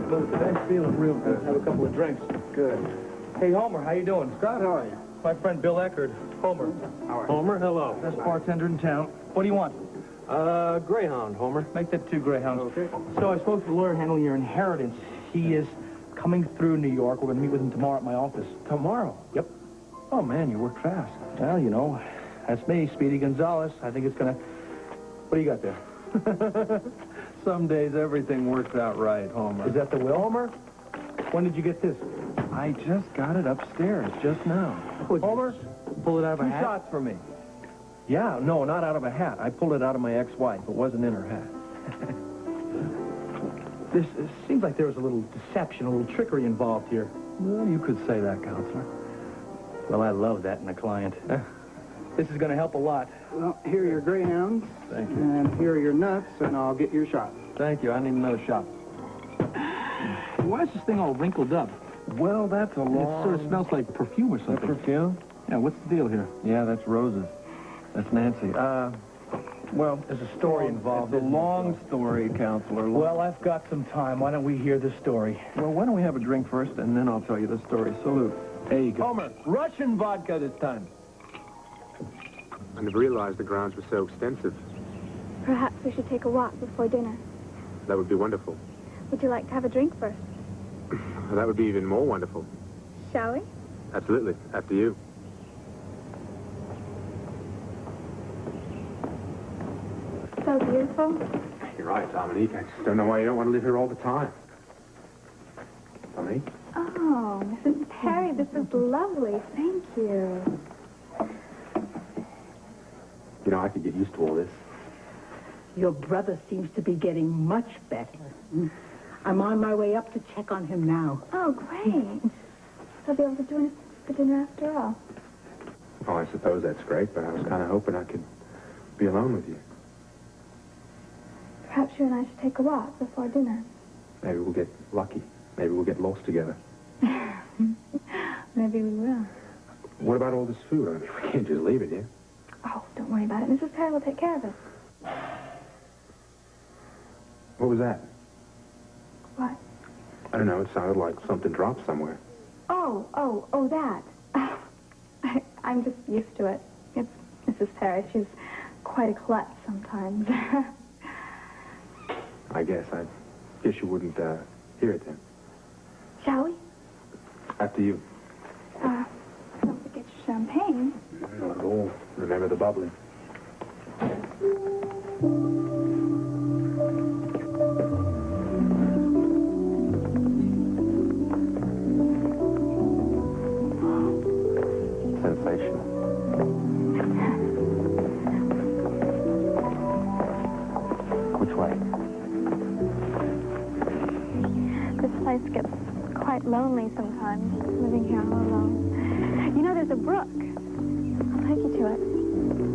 Look, I'm feeling real good. Have a couple of drinks. Good. Hey, Homer, how you doing? Scott, how are you? My friend Bill Eckert. Homer. How are you? Homer, hello. Best bartender in town. What do you want? Greyhound, Homer. Make that 2 Greyhounds. Okay. So I spoke to the lawyer handling your inheritance. He is coming through New York. We're going to meet with him tomorrow at my office. Tomorrow? Yep. Oh, man, you work fast. Well, you know, that's me, Speedy Gonzales. I think it's going to... What do you got there? Some days everything works out right, Homer. Is that the will, Homer? When did you get this? I just got it upstairs just now. Homer, pull it out of a 2 hat? shots for me. Yeah, no, not out of a hat. I pulled it out of my ex-wife. It wasn't in her hat. This seems like there was a little deception, a little trickery involved here. Well, you could say that, Counselor. Well, I love that in a client. This is going to help a lot. Well, here are your Greyhounds. Thank you. And here are your nuts, and I'll get your shot. Thank you. I need another shot. Why is this thing all wrinkled up? Well, that's a It long... sort of smells like perfume or That something. perfume? Yeah, what's the deal here? Yeah, that's roses. That's Nancy. Well, There's a story involved. It's a isn't there? long story, Counselor. Well, I've got some time. Why don't we hear the story? Well, why don't we have a drink first, and then I'll tell you the story. Salute. There you go. Homer, Russian vodka this time. I never realized the grounds were so extensive. Perhaps we should take a walk before dinner. That would be wonderful. Would you like to have a drink first? That would be even more wonderful. Shall we? Absolutely. After you. So beautiful. You're right, Dominique. I just don't know why you don't want to live here all the time. Dominique? Oh, Mrs. Perry, this is lovely. Thank you. You know, I could get used to all this. Your brother seems to be getting much better. I'm on my way up to check on him now. Oh, great. He'll be able to join us for dinner after all. Oh, I suppose that's great, but I was kind of hoping I could be alone with you. Perhaps you and I should take a walk before dinner. Maybe we'll get lucky. Maybe we'll get lost together. Maybe we will. What about all this food? I mean, we can't just leave it here. Oh, don't worry about it. Mrs. Perry will take care of us. What was that? What? I don't know. It sounded like something dropped somewhere. Oh, that. I'm just used to it. It's Mrs. Perry. She's quite a klutz sometimes. I guess you wouldn't hear it then. Shall we? After you. Don't forget your champagne. Not at all. Remember the bubbly. Sensational. Which way? This place gets quite lonely sometimes, living here all alone. You know, there's a brook. I'll take you to it.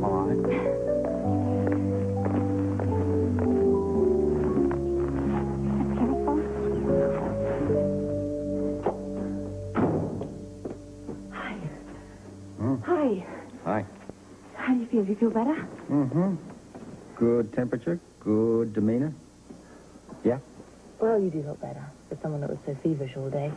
All right. Be careful. Hi. Hmm? Hi. Hi. How do you feel? Do you feel better? Mm-hmm. Good temperature, good demeanor. Yeah? Well, you do look better for someone that was so feverish all day.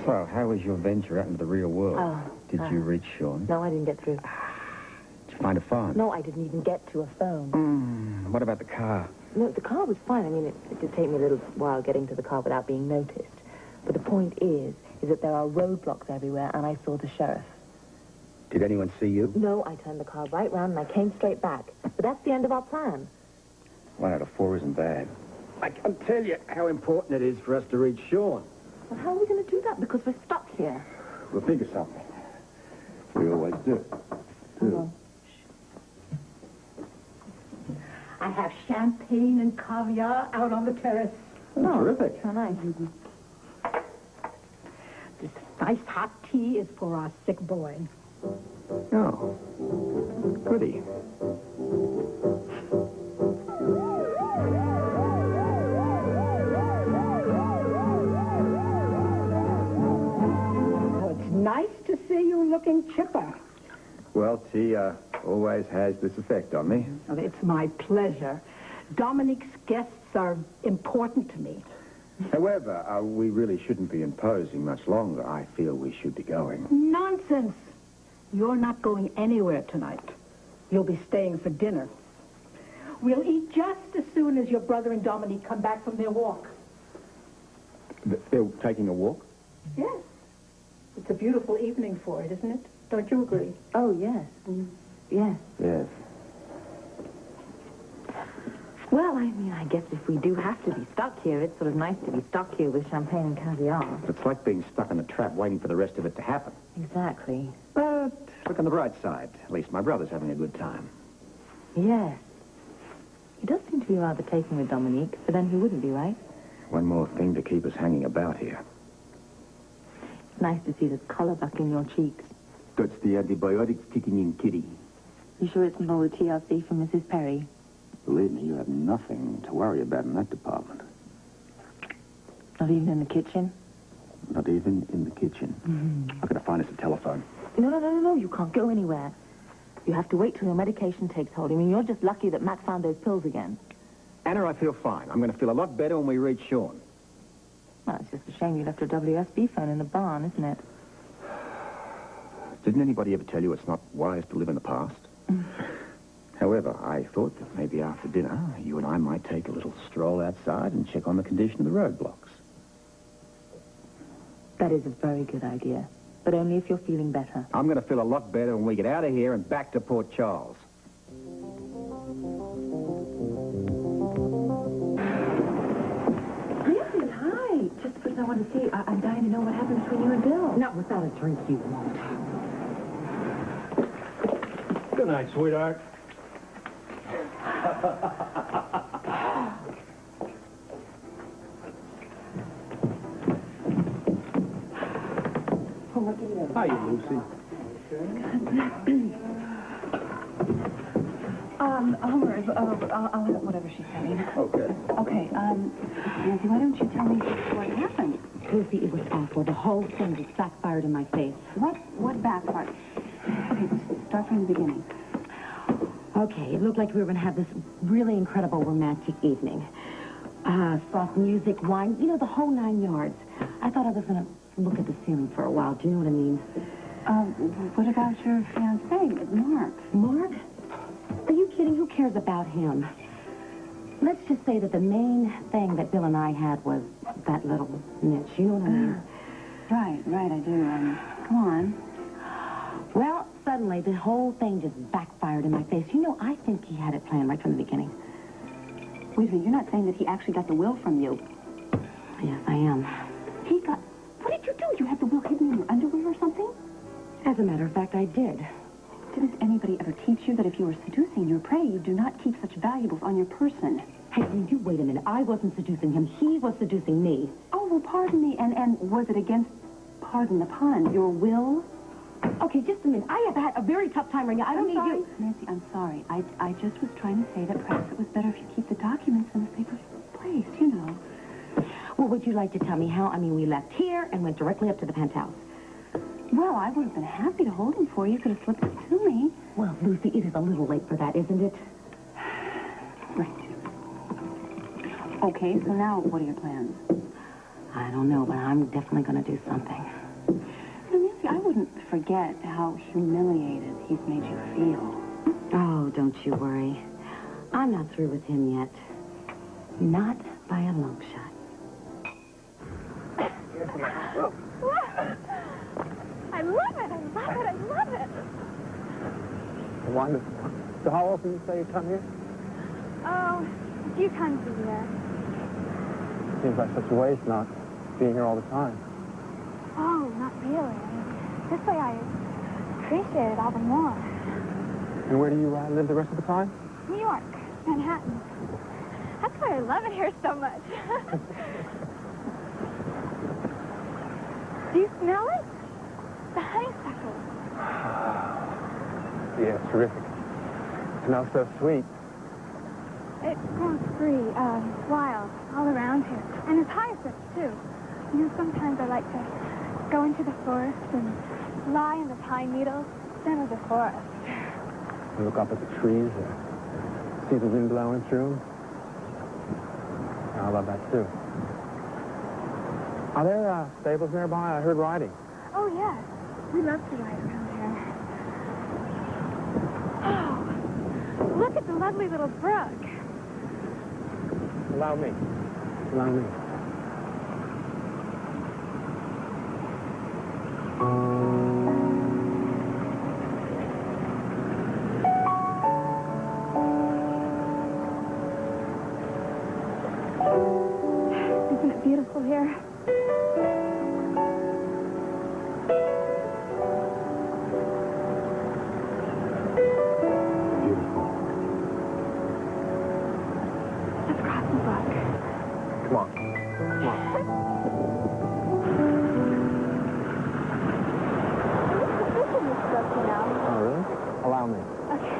So, how was your venture out into the real world? Oh, Did you reach Sean? No, I didn't get through. Did you find a phone? No, I didn't even get to a phone. What about the car? No, the car was fine. I mean, it did take me a little while getting to the car without being noticed. But the point is that there are roadblocks everywhere, and I saw the sheriff. Did anyone see you? No, I turned the car right round, and I came straight back. But that's the end of our plan. 1 out of 4 isn't bad. I can't tell you how important it is for us to reach Sean. Well, how are we going to do that? Because we're stuck here. We'll think of something. We always do. Oh. I have champagne and caviar out on the terrace. Oh, Terrific. how nice. This nice hot tea is for our sick boy. Oh. Goody. Oh, it's nice to see you looking chipper. Well, tea always has this effect on me. Well, it's my pleasure. Dominique's guests are important to me. However, we really shouldn't be imposing much longer. I feel we should be going. Nonsense. You're not going anywhere tonight. You'll be staying for dinner. We'll eat just as soon as your brother and Dominique come back from their walk. They're taking a walk? Yes. It's a beautiful evening for it, isn't it? Don't you agree? Oh, yes. Yes. Yes. Well, I mean, I guess if we do have to be stuck here, it's sort of nice to be stuck here with champagne and caviar. It's like being stuck in a trap waiting for the rest of it to happen. Exactly. But look on the bright side. At least my brother's having a good time. Yes. He does seem to be rather taken with Dominique, but then he wouldn't be, right? One more thing to keep us hanging about here. It's nice to see the color back in your cheeks. That's the antibiotics kicking in, Kitty. You sure it's not all the TLC from Mrs. Perry? Believe me, you have nothing to worry about in that department. Not even in the kitchen? Not even in the kitchen. I've got to find us a telephone. No. You can't go anywhere. You have to wait till your medication takes hold. I mean, you're just lucky that Matt found those pills again. Anna, I feel fine. I'm going to feel a lot better when we reach Sean. Well, it's just a shame you left your WSB phone in the barn, isn't it? Didn't anybody ever tell you it's not wise to live in the past? However, I thought that maybe after dinner, you and I might take a little stroll outside and check on the condition of the roadblocks. That is a very good idea, but only if you're feeling better. I'm going to feel a lot better when we get out of here and back to Port Charles. Nancy, hi. Just the person I want to see. I'm dying to know what happened between you and Bill. Not without a drink, you won't. Good night, sweetheart. Hiya, Lucy. Homer, I'll have whatever she's having. Okay. Okay, Nancy, why don't you tell me what happened? Lucy, it was awful. The whole thing just backfired in my face. What backfired? Okay, start from the beginning. Okay, it looked like we were going to have this really incredible romantic evening. Soft music, wine, you know, the whole 9 yards. I thought I was going to look at the ceiling for a while. Do you know what I mean? What about your fiancé, Mark? Mark? Are you kidding? Who cares about him? Let's just say that the main thing that Bill and I had was that little niche. You know what I mean? Right, I do. Come on. Well, suddenly the whole thing just backfired in my face. You know, I think he had it planned right from the beginning. Wait a minute, you're not saying that he actually got the will from you? Yes, I am. He got... What did you do? You had the will hidden in your underwear or something? As a matter of fact, I did. Didn't anybody ever teach you that if you were seducing your prey, you do not keep such valuables on your person? Hey, you wait a minute. I wasn't seducing him. He was seducing me. Oh, well, pardon me. And was it against, pardon the pun, your will? Okay, just a minute. I have had a very tough time right now. I don't need you. Nancy, I'm sorry. I just was trying to say that perhaps it was better if you keep the documents in a safer place, you know. Well, would you like to tell me how? I mean, we left here and went directly up to the penthouse. Well, I would have been happy to hold him for you. You could have slipped it to me. Well, Lucy, it is a little late for that, isn't it? Right. Okay, so now what are your plans? I don't know, but I'm definitely going to do something. Now, Nancy, I wouldn't forget how humiliated he's made you feel. Oh, don't you worry. I'm not through with him yet. Not by a long shot. I love it. Wonderful. So how often do you say you come here? Oh, a few times a year. Seems like such a waste not being here all the time. Oh, not really. I mean, this way I appreciate it all the more. And where do you live the rest of the time? New York, Manhattan. That's why I love it here so much. Do you smell it? The honeysuckle. Yeah, it's terrific. It smells so sweet. It grows free, wild, all around here. And it's hyacinths, too. You know, sometimes I like to go into the forest and lie in the pine needles, center of the forest. You look up at the trees, see the wind blowing through them. I love that, too. Are there stables nearby? I heard riding. Oh, yes. We love to ride around here. Oh, look at the lovely little brook. Allow me. Allow me. Isn't it beautiful here? Let's cross the brook. Come on. Come on. This is this brook, you know. Oh, really? Allow me. Okay.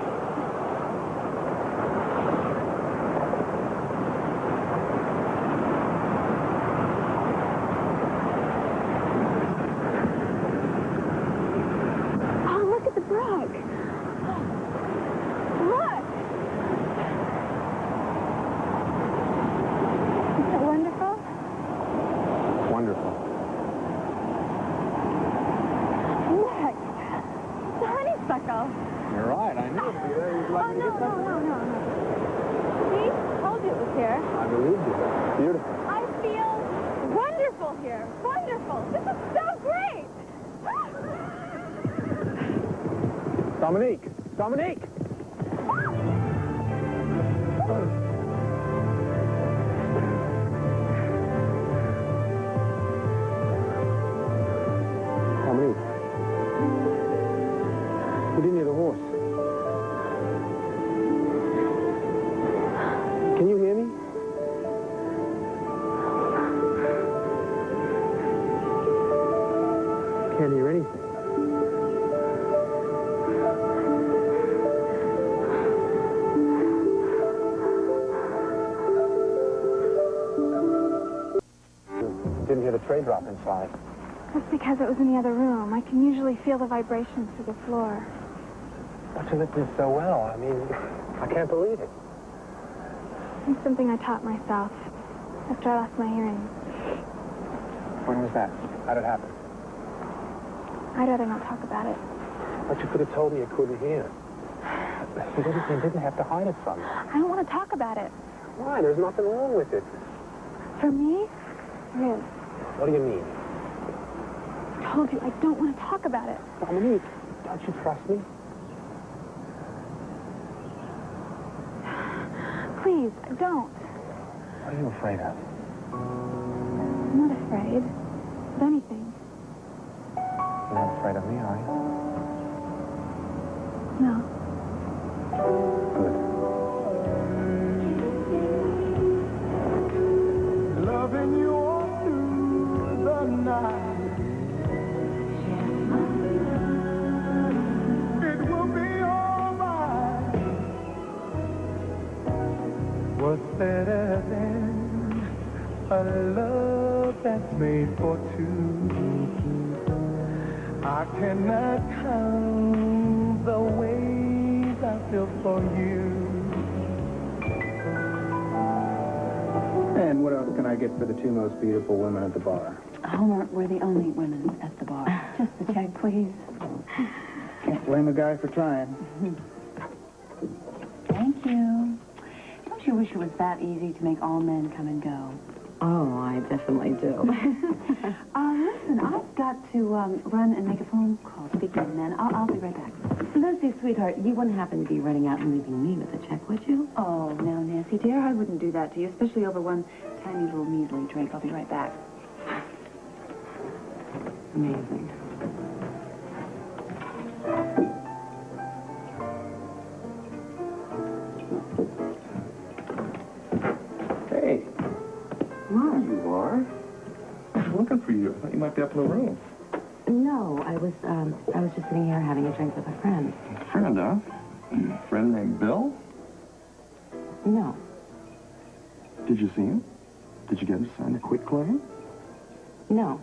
Oh, look at the brook. Look. Isn't it wonderful? Wonderful. Look. The honeysuckle. You're right. I knew it'd be there. You'd Oh, like me to no, get no, something? no, no, no. See? Told you it was here. I believed you. Beautiful. I feel wonderful here. Wonderful. This is so great. Dominique! Dominique! Dominique. You didn't hear the horse. Can you hear me? Can't hear anything. Didn't hear the tray drop inside. That's because it was in the other room. I can usually feel the vibrations through the floor. But you listened so well. I mean, I can't believe it. It's something I taught myself after I lost my hearing. When was that? How did it happen? I'd rather not talk about it. But you could have told me you couldn't hear. You didn't have to hide it from me. I don't want to talk about it. Why? There's nothing wrong with it. For me, there is. What do you mean? I told you I don't want to talk about it. Dominique, don't you trust me? Please, don't. What are you afraid of? I'm not afraid of anything. You're not afraid of me, are you? No. Good. Loving you all through the night. It will be all right. What's better than a love that's made for two? I cannot count the ways I feel for you. And what else can I get for the two most beautiful women at the bar? Homer, we're the only women at the bar. Just the check, please. Can't blame a guy for trying. Thank you. Don't you wish it was that easy to make all men come and go? Oh, I definitely do. Listen, I've got to run and make a phone call. Speaking of men, I'll be right back. Lucy, sweetheart, you wouldn't happen to be running out and leaving me with a check, would you? Oh, no, Nancy, dear, I wouldn't do that to you, especially over one tiny little measly drink. I'll be right back. Amazing. Hey. There you are. I was looking for you. I thought you might be up in the room. No, I was just sitting here having a drink with a friend. Friend, huh? Friend named Bill? No. Did you see him? Did you get him to sign a quitclaim? No.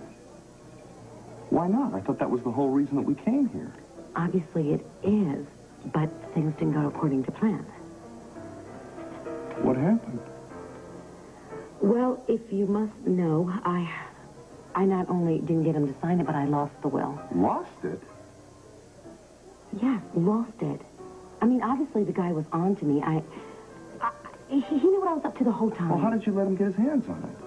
Why not? I thought that was the whole reason that we came here. Obviously it is, but things didn't go according to plan. What happened? Well, if you must know, I not only didn't get him to sign it, but I lost the will. Lost it? Yeah, lost it. I mean, obviously the guy was on to me. He knew what I was up to the whole time. Well, how did you let him get his hands on it?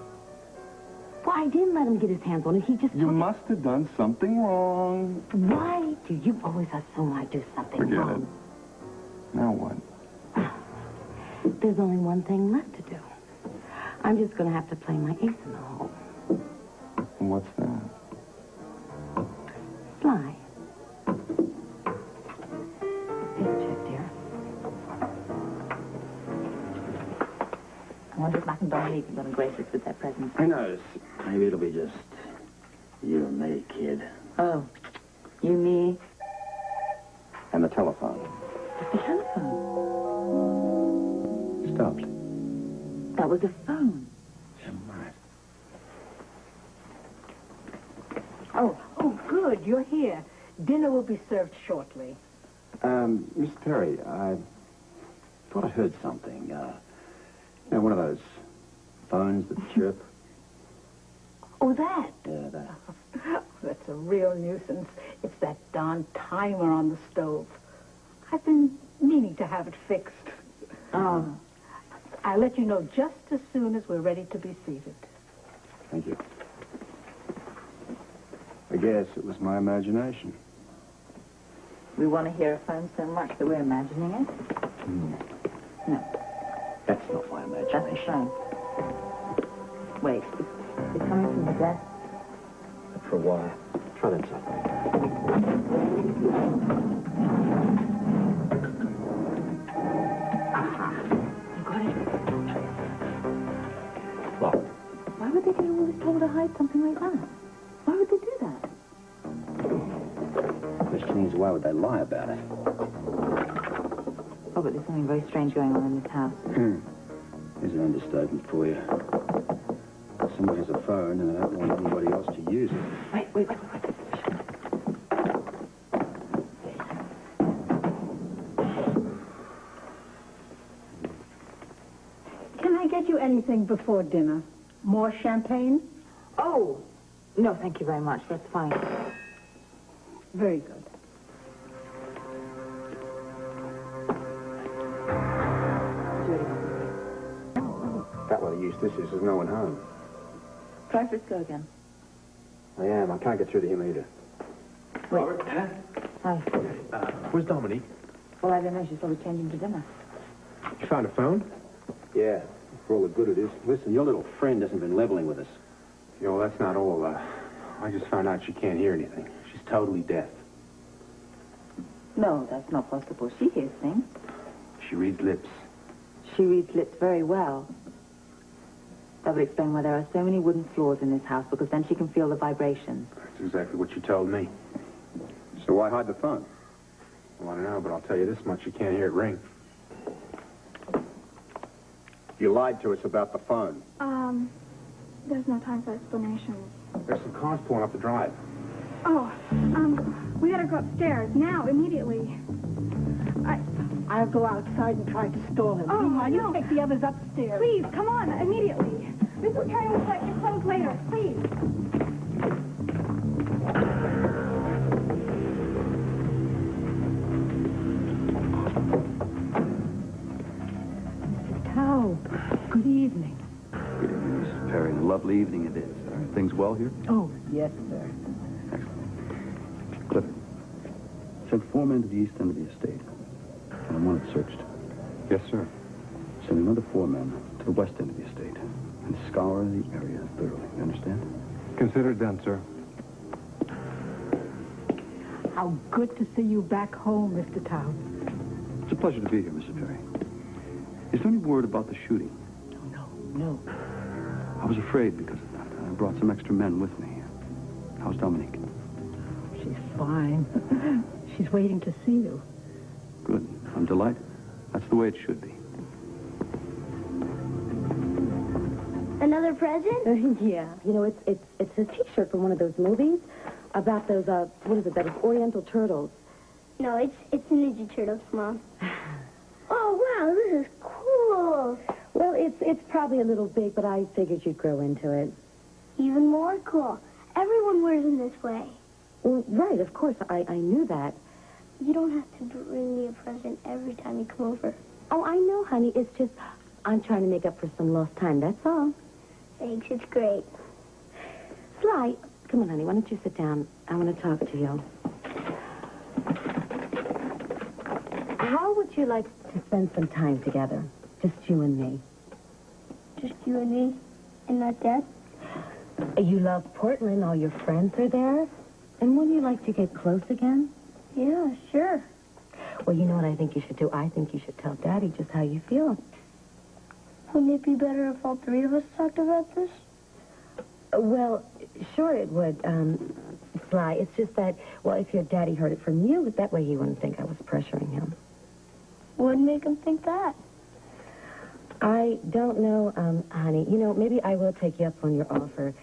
Well, I didn't let him get his hands on it. He just You must have done something wrong. Why do you always assume I do something Forget wrong? it. Now what? There's only one thing left to do. I'm just going to have to play my ace in the hole. And what's that? Sly. Paycheck, dear. I wonder if Mac and Dominique are going to grace us with their presents. I knows. Maybe it'll be just you and me, kid. Oh, you, me, And the telephone. the telephone. Stopped. That was a phone. Right. Oh, good. You're here. Dinner will be served shortly. Miss Perry, I thought I heard something. One of those phones that chirp. Oh, that? Yeah, that. That's a real nuisance. It's that darn timer on the stove. I've been meaning to have it fixed. I'll let you know just as soon as we're ready to be seated. Thank you. I guess it was my imagination. We want to hear a phone so much that we're imagining it. No, That's not my that's imagination. the phone. Wait, it's coming from the desk. For a while. Try that side. You got it. Well, Why would they get all this trouble to hide something like that? Why would they do that? the question is, why would they lie about it? Oh, but there's something very strange going on in this house. Here's an understatement for you. Someone has a phone and they don't want anybody else to use it. Wait. Can I get you anything before dinner? More champagne? Oh, no, thank you very much. That's fine. Very good. That one of Eustace's, there's no one home. Try Frisco again. I am. I can't get through to him either. Wait. Hi. Where's Dominique? Well, I don't know. She's probably changing to dinner. You found a phone? Yeah, for all the good it is. Listen, your little friend hasn't been leveling with us. Yo, that's not all. I just found out she can't hear anything. She's totally deaf. No, that's not possible. She hears things. She reads lips. She reads lips very well. That would explain why there are so many wooden floors in this house, because then she can feel the vibration. That's exactly what you told me. So why hide the phone? Well, I don't know, but I'll tell you this much. You can't hear it ring. You lied to us about the phone. There's no time for explanations. There's some cars pulling up the drive. Oh, we gotta go upstairs now, immediately. I'll go outside and try to stall him. Oh, Meanwhile, no. you take the others upstairs. Please, come on, immediately. Mrs. Perry will collect your clothes later, please. Taub, good evening. Good evening, Mrs. Perry. A lovely evening it is. Are things well here? Oh, yes, sir. Excellent. Clifford, send 4 men to the east end of the estate. And I want it searched. Yes, sir. Send another 4 men to the west end of the estate. And scour the area thoroughly. You understand? Consider it done, sir. How good to see you back home, Mr. Taub. It's a pleasure to be here, Mrs. Perry. Is there any word about the shooting? No. I was afraid because of that. I brought some extra men with me. How's Dominique? She's fine. She's waiting to see you. Good. I'm delighted. That's the way it should be. Another present? Yeah. You know, it's a T-shirt from one of those movies about those, what is it, those Oriental turtles. No, it's Ninja Turtles, Mom. Oh, wow, this is cool. Well, it's probably a little big, but I figured you'd grow into it. Even more cool. Everyone wears them this way. Well, right, of course, I knew that. You don't have to bring me a present every time you come over. Oh, I know, honey. It's just I'm trying to make up for some lost time, that's all. Thanks, it's great. Sly, come on, honey. Why don't you sit down? I want to talk to you. How would you like to spend some time together? Just you and me. Just you and me, and not Dad? You love Portland. All your friends are there. And wouldn't you like to get close again? Yeah, sure. Well, you know what I think you should do? I think you should tell Daddy just how you feel. Wouldn't it be better if all three of us talked about this? Well, sure it would, Sly. It's just that, well, if your daddy heard it from you, that way he wouldn't think I was pressuring him. Wouldn't make him think that. I don't know, honey. You know, maybe I will take you up on your offer.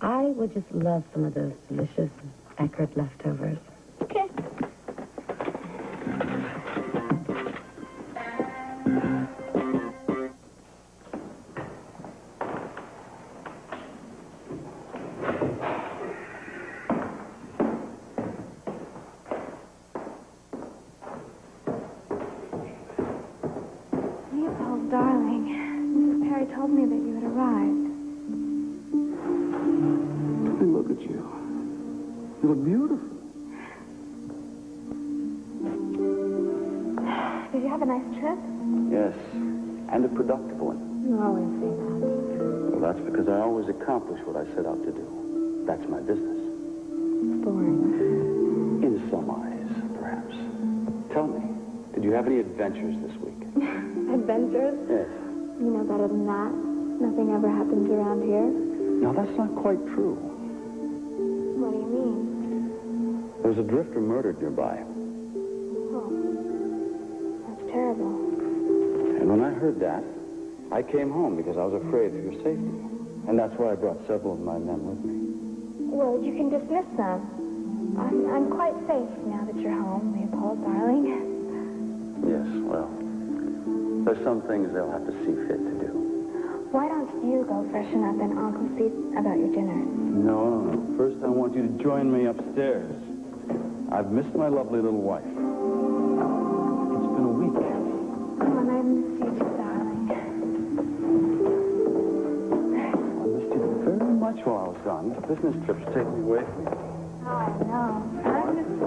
I would just love some of those delicious Eckerd leftovers. Okay. Leopold, darling, Mrs. Perry told me that you had arrived. Hey, look at you. You look beautiful. Did you have a nice trip? Yes, and a productive one. You always say that. Well, that's because I always accomplish what I set out to do. That's my business. Boring. In some eyes, perhaps. Tell me, did you have any adventures this week? Adventures? Yes. You know better than that. Nothing ever happens around here. No, that's not quite true. What do you mean? There was a drifter murdered nearby. Oh, that's terrible. And when I heard that, I came home because I was afraid for your safety. And that's why I brought several of my men with me. Well, you can dismiss them. I'm quite safe now that you're home, Leopold, darling. Yes, well, there's some things they'll have to see fit to do. Why don't you go freshen up and I'll go see about your dinner? No. First, I want you to join me upstairs. I've missed my lovely little wife. It's been a week. Oh, and I missed you too, darling. I missed you very much while I was gone. These business trips take me away from you. Oh, I know. I missed you.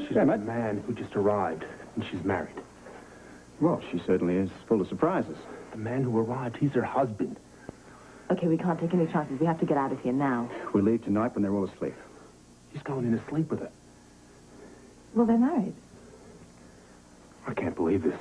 She's a man who just arrived, and she's married. Well, she certainly is full of surprises. The man who arrived, he's her husband. Okay, we can't take any chances. We have to get out of here now. We leave tonight when they're all asleep. He's going in to sleep with her. Well, they're married. I can't believe this.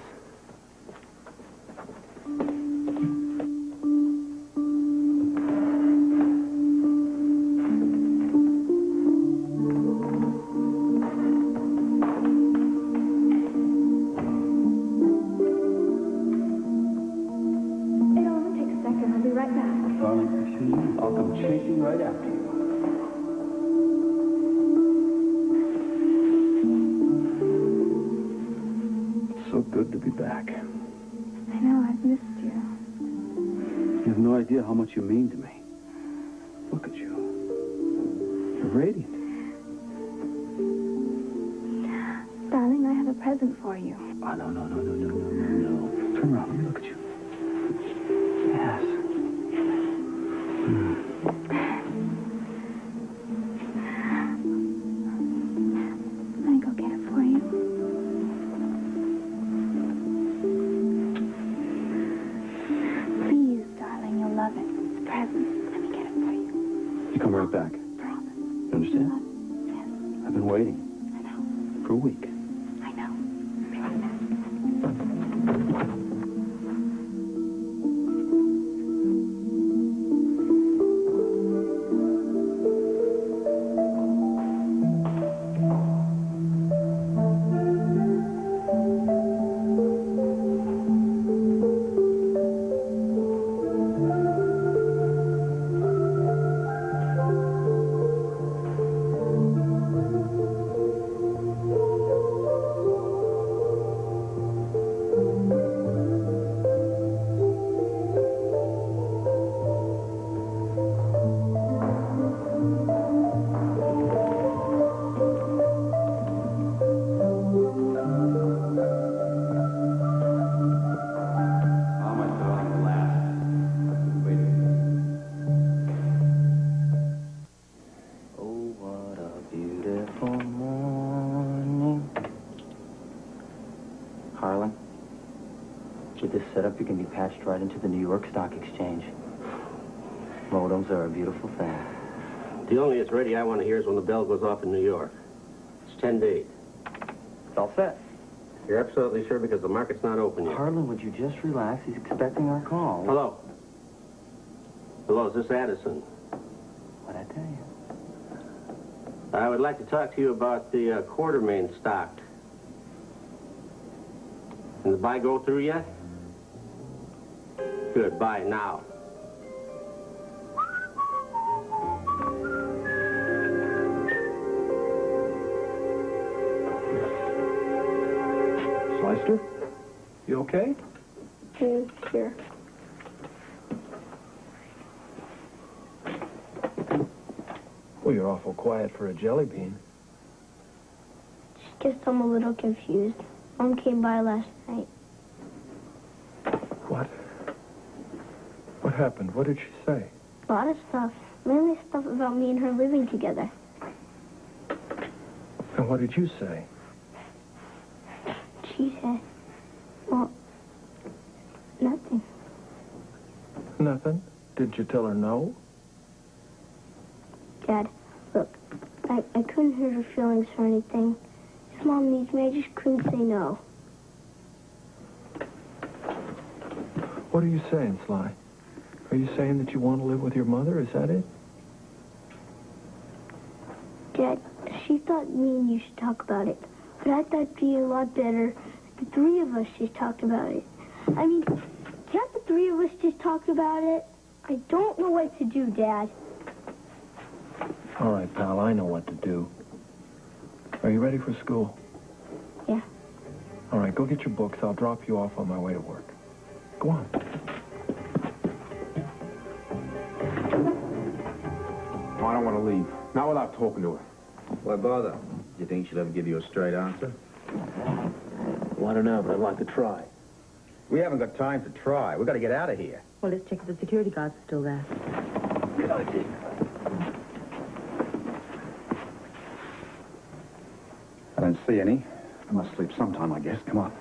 It'll only take a second. I'll be right back. Darling, excuse me. I'll come chasing right after you. It's so good to be back. I know, I've missed you. You have no idea how much you mean to me. Look at you. You're radiant. Darling, I have a present for you. Oh, no. Turn around. Let me look at you. Yes. Let me go get it for you. Please, darling, you'll love it. It's a present. Let me get it for you. You come right back. Promise. You understand? Yes, I've been waiting I know. for a week. I know. I'll be right back. Harlan, with this setup, you can be patched right into the New York Stock Exchange. Modems are a beautiful thing. The only it's ready I want to hear is when the bell goes off in New York. It's 10 days. It's all set. You're absolutely sure because the market's not open yet. Harlan, would you just relax? He's expecting our call. Hello. Hello, is this Addison? What'd I tell you? I would like to talk to you about the Quartermain stock. Can the buy go through yet? Good, buy now. Slyster, you okay? Here. Well, you're awful quiet for a jelly bean. Just I'm a little confused. Mom came by last night. What? What happened? What did she say? A lot of stuff. Mainly stuff about me and her living together. And what did you say? She said, well, nothing. Nothing? Did you tell her no? Dad, look, I couldn't hurt her feelings or anything. If Mom needs me, I just couldn't say no. What are you saying, Sly? Are you saying that you want to live with your mother? Is that it? Dad, she thought me and you should talk about it. But I thought it'd be a lot better if the three of us just talked about it. I mean, can't the three of us just talk about it? I don't know what to do, Dad. All right, pal, I know what to do. Are you ready for school? Yeah. All right, go get your books. I'll drop you off on my way to work. Go on. Oh, I don't want to leave. Not without talking to her. Why bother? Do you think she'll ever give you a straight answer? Well, I don't know, but I'd like to try. We haven't got time to try. We've got to get out of here. Well, let's check if the security guards are still there. Good idea. I don't see any. I must sleep sometime, I guess. Come on.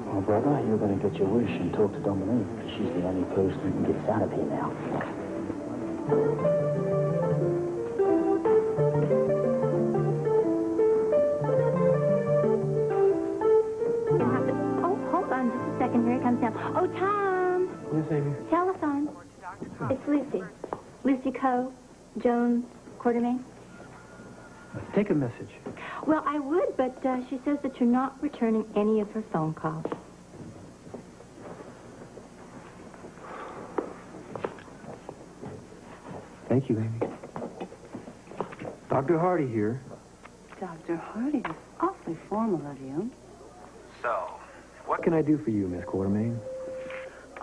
Oh, brother, you're going to get your wish and talk to Dominique. She's the only person who can get us out of here now. Oh, hold on just a second. Here it comes down. Oh, Tom. Yes, Amy? Telephone. It's Lucy. Lucy Coe, Jones, Quartermain. Take a message. Well, I would, but she says that you're not returning any of her phone calls. Thank you, Amy. Dr. Hardy here. Dr. Hardy, that's awfully formal of you. So, what can I do for you, Miss Quartermain?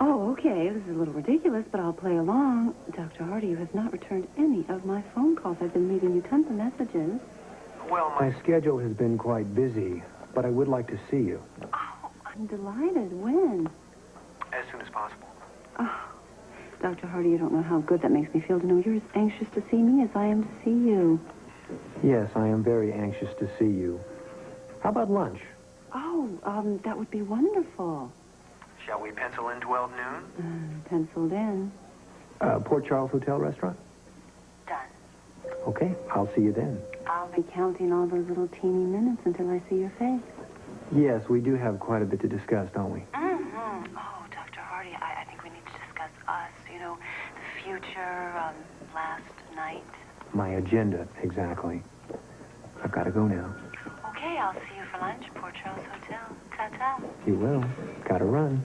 Oh, okay. This is a little ridiculous, but I'll play along. Dr. Hardy, you have not returned any of my phone calls. I've been leaving you tons of messages. Well, my schedule has been quite busy, but I would like to see you. Oh, I'm delighted. When? As soon as possible. Oh, Dr. Hardy, you don't know how good that makes me feel to know you're as anxious to see me as I am to see you. Yes, I am very anxious to see you. How about lunch? Oh, that would be wonderful. Shall we pencil in 12 noon? Penciled in. Port Charles Hotel Restaurant? Done. Okay, I'll see you then. I'll be counting all those little teeny minutes until I see your face. Yes, we do have quite a bit to discuss, don't we? Mm-hmm. Oh, Dr. Hardy, I think we need to discuss us, you know, the future, last night. My agenda, exactly. I've got to go now. Okay, I'll see you for lunch, Port Charles Hotel. Ta-ta. You will. Got to run.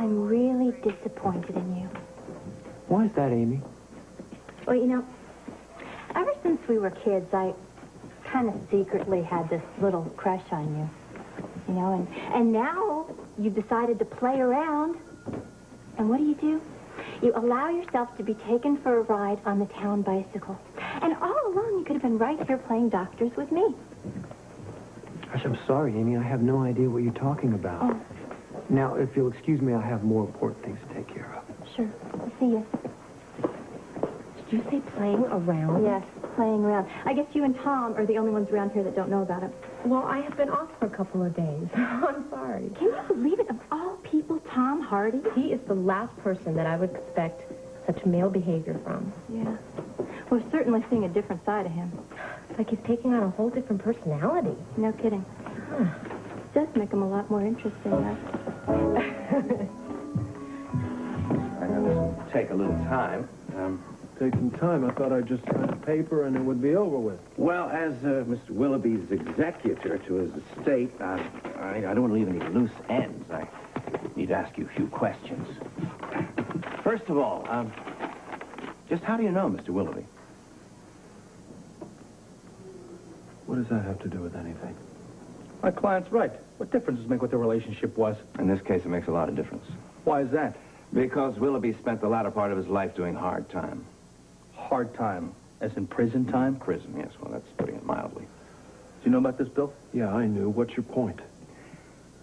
I'm really disappointed in you. Why is that, Amy? Well, you know, ever since we were kids, I kind of secretly had this little crush on you. You know, and now you've decided to play around. And what do? You allow yourself to be taken for a ride on the town bicycle. And all along, you could have been right here playing doctors with me. Gosh, I'm sorry, Amy. I have no idea what you're talking about. Oh. Now, if you'll excuse me, I have more important things to take care of. Sure. I'll see you. Did you say playing around? Yes, playing around. I guess you and Tom are the only ones around here that don't know about it. Well, I have been off for a couple of days. I'm sorry. Can you believe it? Of all people, Tom Hardy? He is the last person that I would expect such male behavior from. Yeah. We're certainly seeing a different side of him. It's like he's taking on a whole different personality. No kidding. Huh. It does make him a lot more interesting, though. I know this will take a little time. Take some time. I thought I'd just sign a paper and it would be over with. Well, as Mr. Willoughby's executor to his estate, I don't want to leave any loose ends. I need to ask you a few questions. First of all, just how do you know Mr. Willoughby? What does that have to do with anything? My client's right. What difference does it make what their relationship was? In this case, it makes a lot of difference. Why is that? Because Willoughby spent the latter part of his life doing hard time. Hard time. As in prison time? Prison, yes. Well, that's putting it mildly. Do you know about this, Bill? Yeah, I knew. What's your point?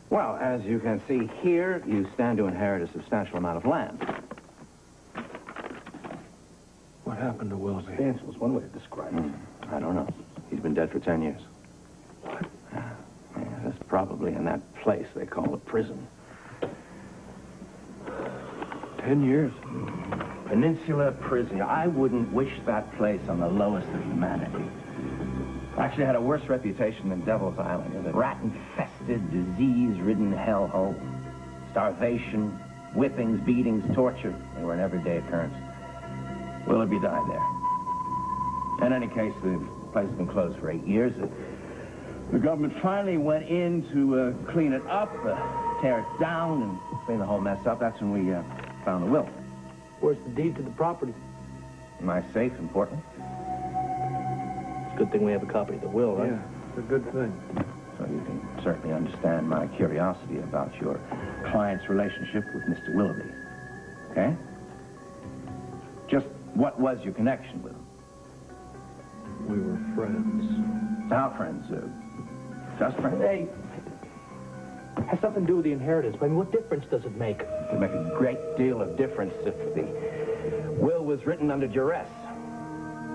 Well, as you can see here, you stand to inherit a substantial amount of land. What happened to Willoughby? Substantial is one way to describe it. I don't know. He's been dead for 10 years. What? Yeah, that's probably in that place they call a prison. 10 years? Peninsula Prison. I wouldn't wish that place on the lowest of humanity. Actually had a worse reputation than Devil's Island. It was a rat-infested, disease-ridden hellhole. Starvation, whippings, beatings, torture. They were an everyday occurrence. Willoughby died there. In any case, the place has been closed for 8 years. The government finally went in to clean it up, tear it down, and clean the whole mess up. That's when we found the will. Where's the deed to the property? My safe in Portland. It's a good thing we have a copy of the will, right? Yeah, it's a good thing. So you can certainly understand my curiosity about your client's relationship with Mr. Willoughby. Okay? Just what was your connection with him? We were friends. How friends? Just friends? Hey, has something to do with the inheritance. I mean, what difference does it make? It would make a great deal of difference if the will was written under duress.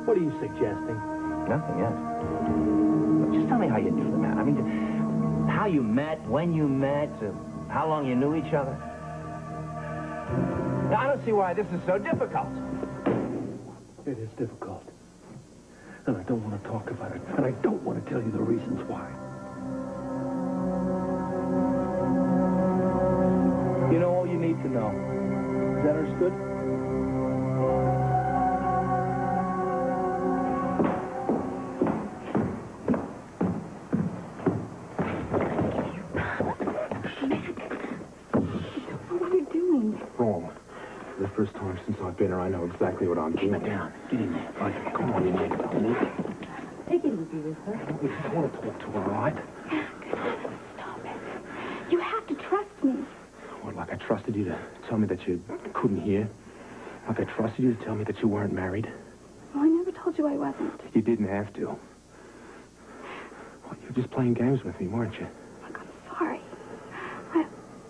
What are you suggesting? Nothing yet. But just tell me how you knew the man. I mean, how you met, when you met, how long you knew each other. Now, I don't see why this is so difficult. It is difficult. And I don't want to talk about it. And I don't want to tell you the reasons why. You know all you need to know. Is that understood? What are you doing? Wrong. For the first time since I've been here, I know exactly what I'm doing. Get down. Get in there. All right, come on, you need it. Take it easy with her. I want to talk to her, all right? Stop it. You have to trust me. What, like I trusted you to tell me that you couldn't hear? Like I trusted you to tell me that you weren't married? Well, I never told you I wasn't. You didn't have to. Well, you were just playing games with me, weren't you? Look, I'm sorry.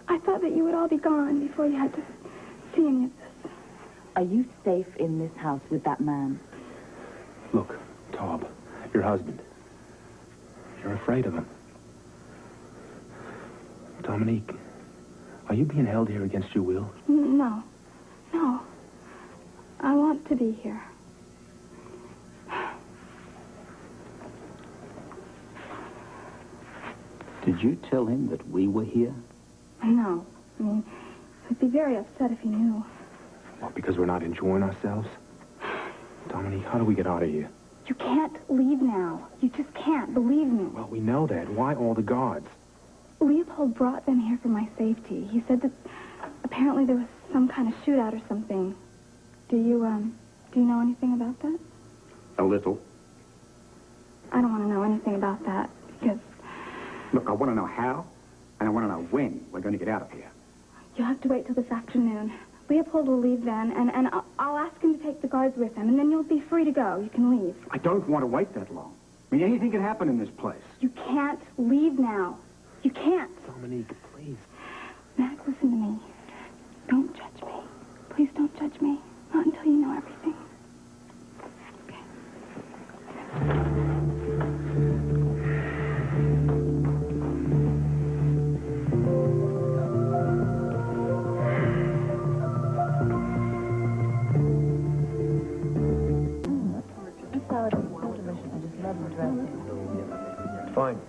I thought that you would all be gone before you had to see any of this. Are you safe in this house with that man? Look, Taub, your husband. You're afraid of him. Dominique, are you being held here against your will? No. No. I want to be here. Did you tell him that we were here? No. I mean, I'd be very upset if he knew. What, because we're not enjoying ourselves? Dominique, how do we get out of here? You can't leave now. You just can't. Believe me. Well, we know that. Why all the guards? Leopold brought them here for my safety. He said that Apparently there was some kind of shootout or something. Do you know anything about that? A little. I don't want to know anything about that, because Look, I want to know how, and I want to know when we're going to get out of here. you'll have to wait till this afternoon. Leopold will leave then, and I'll ask him to take the guards with him, and then you'll be free to go. You can leave. I don't want to wait that long. I mean, anything can happen in this place. You can't leave now. You can't. Dominique, please. Mac, listen to me. Don't judge me. Please don't judge me. Not until you know everything. Fine.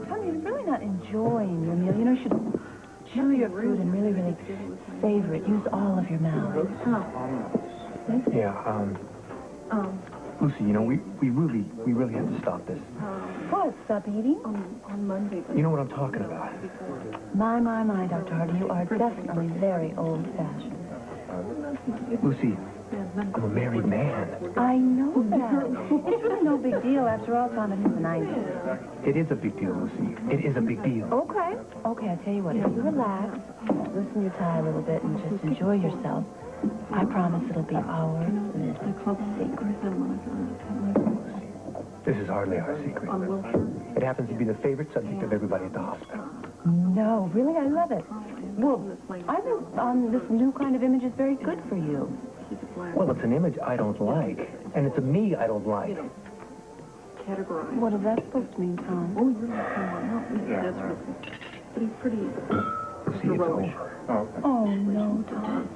Tommy, you're really not enjoying your meal. You know, you should chew your food and really, really savor it. Use all of your mouth. Yeah, Lucy, you know, we really have to stop this. What? Stop eating? On Monday. You know what I'm talking about. My, Dr. Hardy, you are definitely very old-fashioned. Lucy, I'm a married man. I know that. It's really no big deal. After all, Tom, it is the 90s. It is a big deal, Lucy. It is a big deal. Okay, I tell you what, if you relax, loosen your tie a little bit, and just enjoy yourself, I promise it'll be our little secret. This is hardly our secret. It happens to be the favorite subject of everybody at the hospital. No, really, I love it. Well, I think this new kind of image is very good for you. Well, it's an image I don't like, and it's a me I don't like. Categorized. What is that supposed to mean, Tom? Oh, you're not someone else. That's right. But he's pretty Lucy, it's over. Oh, no, Tom.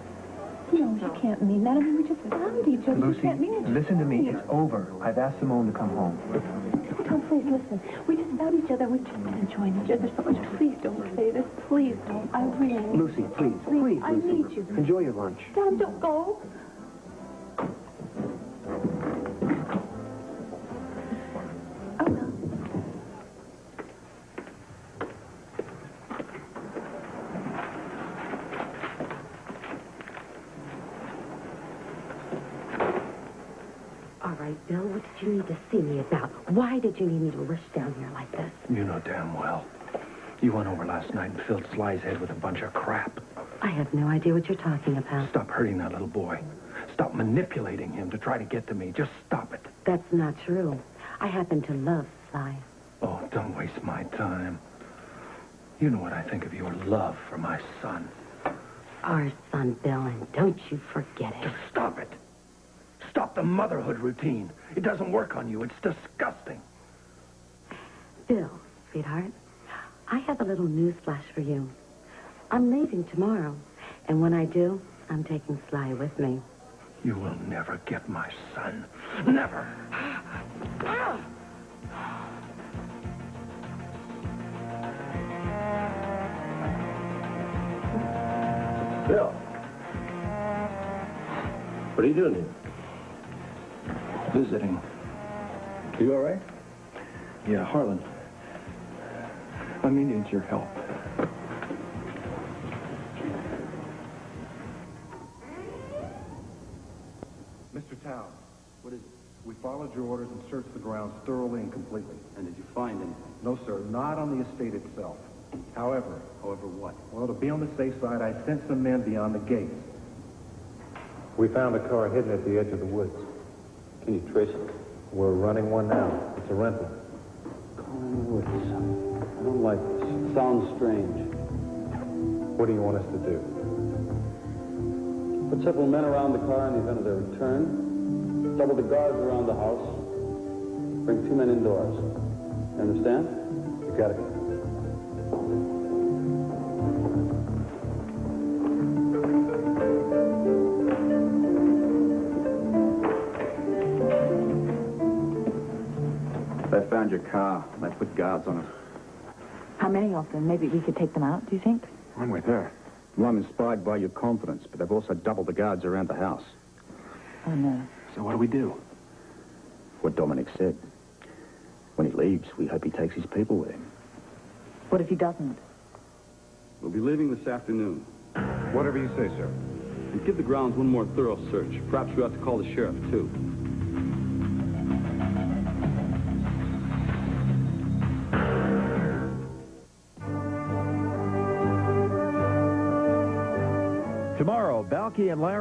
No, you can't mean that. I mean, we just found each other. You Lucy, can't mean it. listen to me. It's over. I've asked Simone to come home. Oh, Tom, please listen. We just found each other. We've just been enjoying each other so much. Please don't say this. Please don't. I really need Lucy, please, please, I Lucy. need you. Enjoy your lunch. Tom, don't go. All right, Bill, what did you need to see me about? Why did you need me to rush down here like this? You know damn well. You went over last night and filled Sly's head with a bunch of crap. I have no idea what you're talking about. Stop hurting that little boy. Stop manipulating him to try to get to me. Just stop it. That's not true. I happen to love Sly. Oh, don't waste my time. You know what I think of your love for my son. Our son, Bill, and don't you forget it. Just stop it. Stop the motherhood routine. It doesn't work on you. It's disgusting. Bill, sweetheart, I have a little news flash for you. I'm leaving tomorrow, and when I do, I'm taking Sly with me. You will never get my son. Never. Bill. What are you doing here? Visiting. You all right? Yeah, Harlan. I needed your help. Mr. Town, what is it? We followed your orders and searched the grounds thoroughly and completely. And did you find anything? No, sir, not on the estate itself. However, What? well, to be on the safe side, I sent some men beyond the gates. We found a car hidden at the edge of the woods. Can you trace it? We're running one now. It's a rental. Car in the woods. I don't like this. Sounds strange. What do you want us to do? Put several men around the car in the event of their return. Double the guards around the house. Bring 2 men indoors. You understand? You got it. They found your car. They put guards on it. How many of them? Maybe we could take them out, do you think? I'm with her. Well, I'm inspired by your confidence, but they've also doubled the guards around the house. Oh, no. So what do we do? What Dominic said. When he leaves, we hope he takes his people with him. What if he doesn't? We'll be leaving this afternoon. Whatever you say, sir. And give the grounds one more thorough search. Perhaps we ought to call the sheriff, too. Tomorrow, Balky and Larry